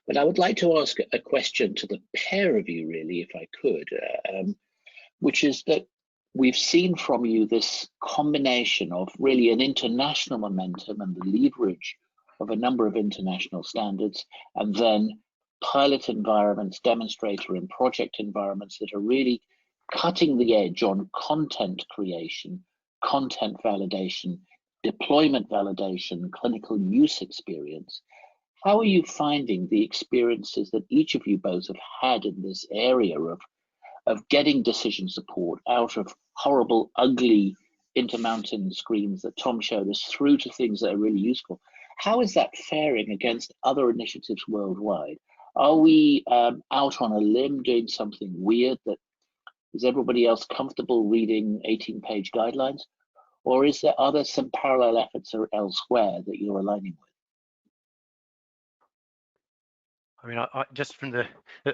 But I would like to ask a question to the pair of you, really, if I could, which is that we've seen from you this combination of really an international momentum and the leverage of a number of international standards, and then pilot environments, demonstrator and project environments that are really cutting the edge on content creation, content validation, deployment validation, clinical use experience. How are you finding the experiences that each of you both have had in this area of getting decision support out of horrible, ugly intermountain screens that Tom showed us through to things that are really useful? How is that faring against other initiatives worldwide? Are we out on a limb doing something weird that is everybody else comfortable reading 18-page guidelines? Or are there some parallel efforts elsewhere that you're aligning with? I mean,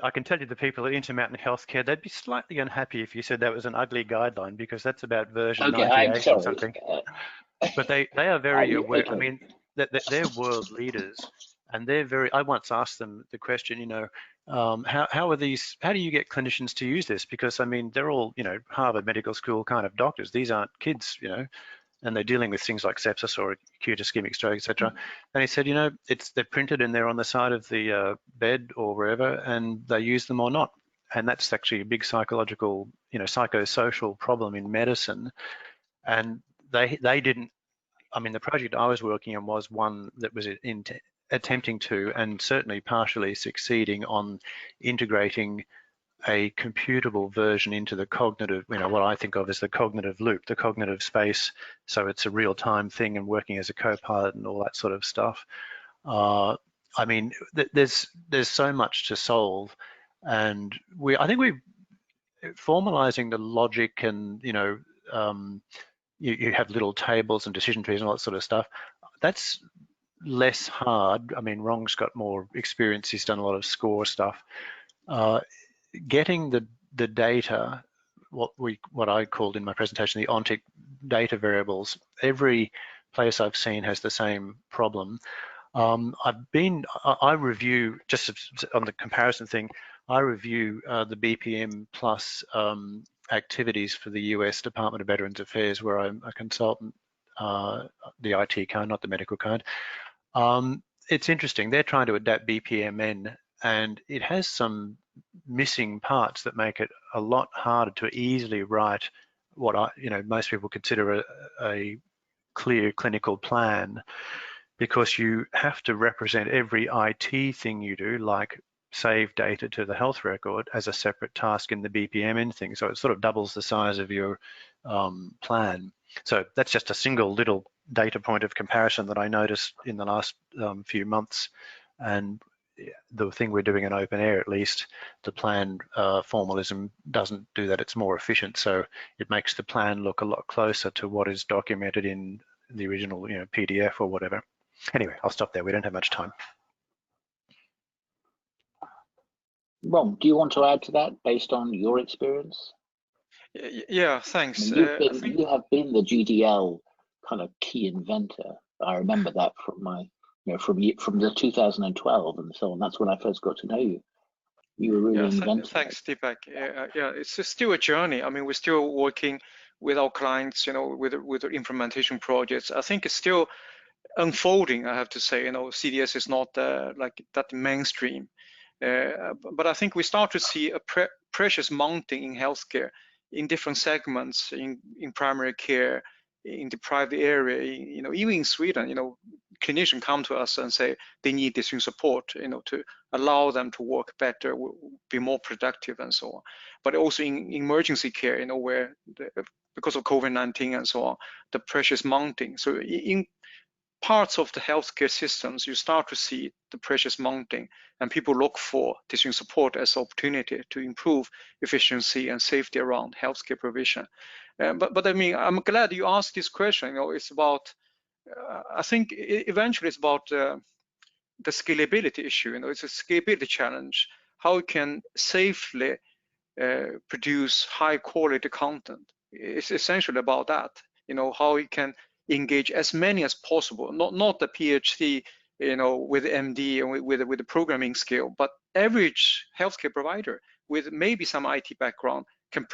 I can tell you the people at Intermountain Healthcare, they'd be slightly unhappy if you said that was an ugly guideline, because that's about version 98 or something. But they are very aware. Okay. I mean, they're world leaders, and they're very. I once asked them the question, you know, how do you get clinicians to use this? Because I mean, they're all, you know, Harvard Medical School kind of doctors. These aren't kids, you know. And they're dealing with things like sepsis or acute ischemic stroke, etc. And he said, you know, they're printed and they're on the side of the bed or wherever, and they use them or not. And that's actually a big psychological, you know, psychosocial problem in medicine. And they didn't. I mean, the project I was working on was one that was attempting to, and certainly partially succeeding on integrating a computable version into the cognitive, you know, what I think of as the cognitive loop, the cognitive space. So it's a real-time thing and working as a co-pilot and all that sort of stuff. I mean, there's so much to solve, and I think we're formalizing the logic, and you know, you have little tables and decision trees and all that sort of stuff. That's less hard. I mean, Rong's got more experience. He's done a lot of score stuff. Getting the data, what I called in my presentation the ONTIC data variables, every place I've seen has the same problem. I review, just on the comparison thing, I review the BPM plus activities for the US Department of Veterans Affairs, where I'm a consultant, the IT kind, not the medical kind. It's interesting, they're trying to adapt BPMN, and it has some missing parts that make it a lot harder to easily write what most people consider a clear clinical plan, because you have to represent every IT thing you do, like save data to the health record, as a separate task in the BPMN thing. So it sort of doubles the size of your plan. So that's just a single little data point of comparison that I noticed in the last few months. And the thing we're doing in open air, at least, the plan formalism doesn't do that. It's more efficient, so it makes the plan look a lot closer to what is documented in the original, you know, PDF or whatever. Anyway, I'll stop there. We don't have much time. Ron, do you want to add to that based on your experience? Yeah, thanks. I mean, you have been the GDL kind of key inventor. I remember that from my, you know, from the 2012 and so on. That's when I first got to know you. You were really inventive. Thanks, Deepak. Yeah, it's still a journey. I mean, we're still working with our clients, you know, with the implementation projects. I think it's still unfolding, I have to say. You know, CDS is not like that mainstream. But I think we start to see a pressures mounting in healthcare, in different segments, in primary care, in the private area, you know, even in Sweden, you know, clinicians come to us and say they need this support, you know, to allow them to work better, be more productive and so on. But also in emergency care, you know, where because of COVID-19 and so on, the pressure is mounting. So in parts of the healthcare systems, you start to see the pressures mounting, and people look for decision support as an opportunity to improve efficiency and safety around healthcare provision. But I mean, I'm glad you asked this question. You know, it's about, I think eventually it's about the scalability issue. You know, it's a scalability challenge. How you can safely produce high quality content. It's essentially about that. You know, how you can engage as many as possible, not the PhD with MD and with the programming skill, but average healthcare provider with maybe some IT background can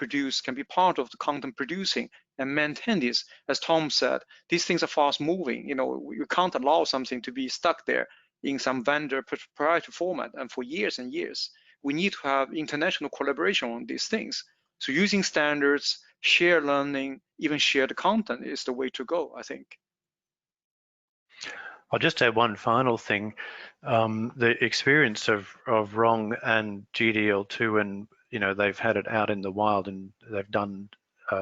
be part of the content producing and maintain this. As Tom said, these things are fast moving. You can't allow something to be stuck there in some vendor proprietary format and for years and years. We need to have international collaboration on these things. So using standards, share learning, even share the content is the way to go, I think. I'll just add one final thing. The experience of RONG and GDL2, and they've had it out in the wild, and they've done,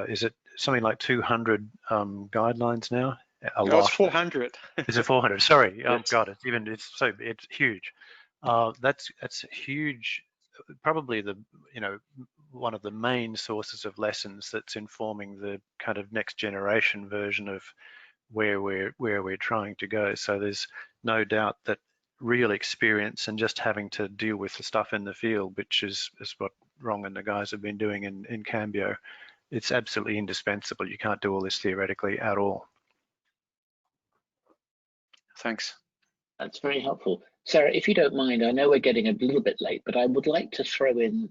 is it something like 200 guidelines now? A lot. It's 400. Is it 400? Sorry. Yes. Oh God, it's huge. That's huge. Probably one of the main sources of lessons that's informing the kind of next generation version of where we're trying to go. So there's no doubt that real experience and just having to deal with the stuff in the field, which is what Rong and the guys have been doing in Cambio, it's absolutely indispensable. You can't do all this theoretically at all. Thanks. That's very helpful. Sarah, if you don't mind, I know we're getting a little bit late, but I would like to throw in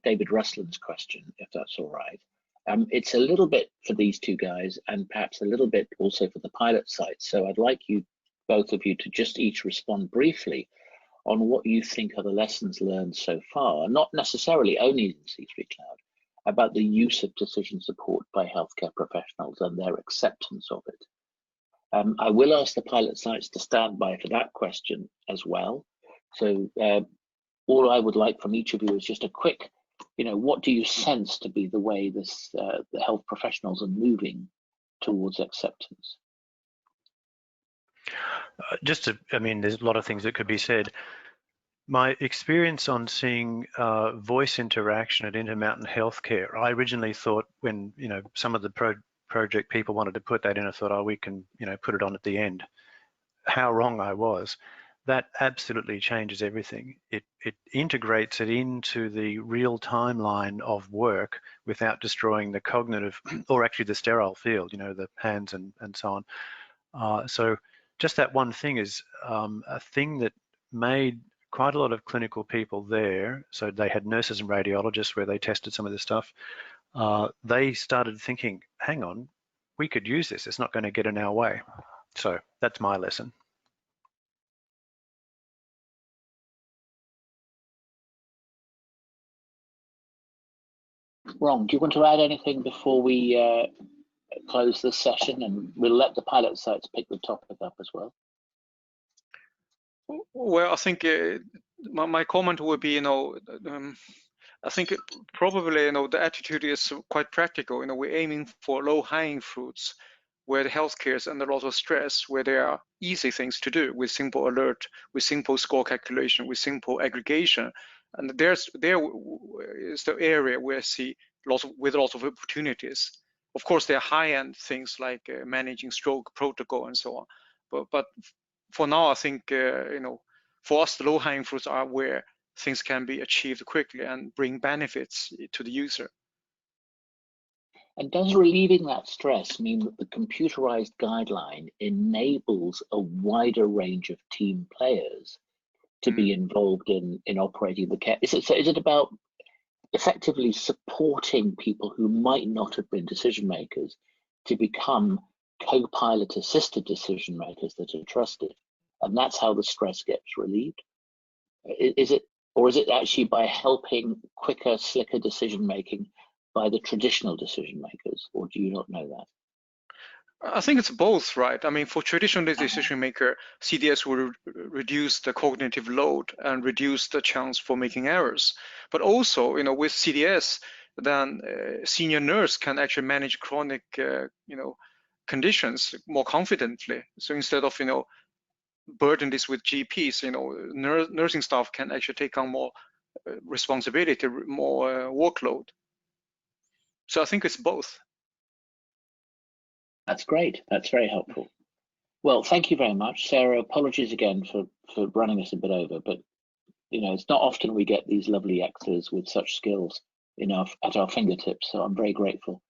David Rusland's question, if that's all right. It's a little bit for these two guys and perhaps a little bit also for the pilot site. So I'd like you, both of you, to just each respond briefly on what you think are the lessons learned so far, not necessarily only in C3-Cloud, about the use of decision support by healthcare professionals and their acceptance of it. I will ask the pilot sites to stand by for that question as well. So all I would like from each of you is just a quick, what do you sense to be the way the health professionals are moving towards acceptance? There's a lot of things that could be said. My experience on seeing voice interaction at Intermountain Healthcare, I originally thought when, some of the project people wanted to put that in, I thought, oh, we can, put it on at the end. How wrong I was. That absolutely changes everything. It integrates it into the real timeline of work without destroying the cognitive, or actually the sterile field, the hands and so on. So just that one thing is a thing that made quite a lot of clinical people there. So they had nurses and radiologists where they tested some of this stuff. They started thinking, hang on, we could use this. It's not going to get in our way. So that's my lesson. Ron, do you want to add anything before we close this session, and we'll let the pilot sites pick the topic up as well? Well, I think my comment would be, I think probably, the attitude is quite practical. We're aiming for low-hanging fruits, where the healthcare is under a lot of stress, where there are easy things to do with simple alert, with simple score calculation, with simple aggregation. And there is the area where I see lots of opportunities. Of course, there are high-end things like managing stroke protocol and so on. But for now, I think for us, the low-hanging fruits are where things can be achieved quickly and bring benefits to the user. And does relieving that stress mean that the computerized guideline enables a wider range of team players to be involved in operating the care? Is it about effectively supporting people who might not have been decision makers to become co-pilot assisted decision makers that are trusted, and that's how the stress gets relieved? Is it actually by helping quicker, slicker decision making by the traditional decision makers, or do you not know that? I think it's both, right? I mean, for traditional decision maker, CDS will reduce the cognitive load and reduce the chance for making errors. But also, with CDS, then senior nurse can actually manage chronic, conditions more confidently. So instead of, burden this with GPs, nursing staff can actually take on more responsibility, more workload. So I think it's both. That's great. That's very helpful. Well, thank you very much, Sarah. Apologies again for running us a bit over, but it's not often we get these lovely actors with such skills at our fingertips. So I'm very grateful.